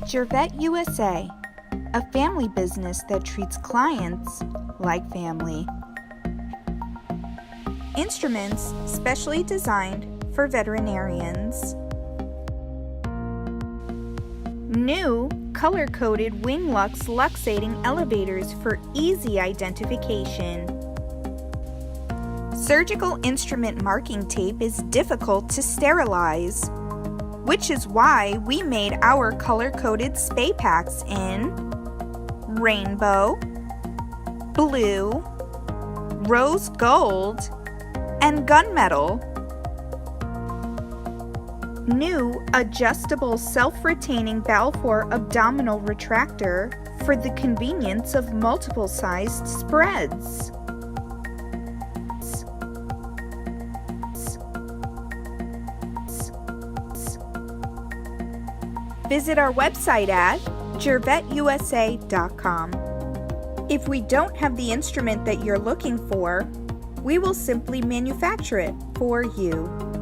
GerVetUSA, a family business that treats clients like family. Instruments specially designed for veterinarians. New color-coded Winglux luxating elevators for easy identification. Surgical instrument marking tape is difficult to sterilize, which is why we made our color-coded spay packs in rainbow, blue, rose gold, and gunmetal. New adjustable self-retaining Balfour abdominal retractor for the convenience of multiple-sized spreads. Visit our website at GerVetUSA.com. If we don't have the instrument that you're looking for, we will simply manufacture it for you.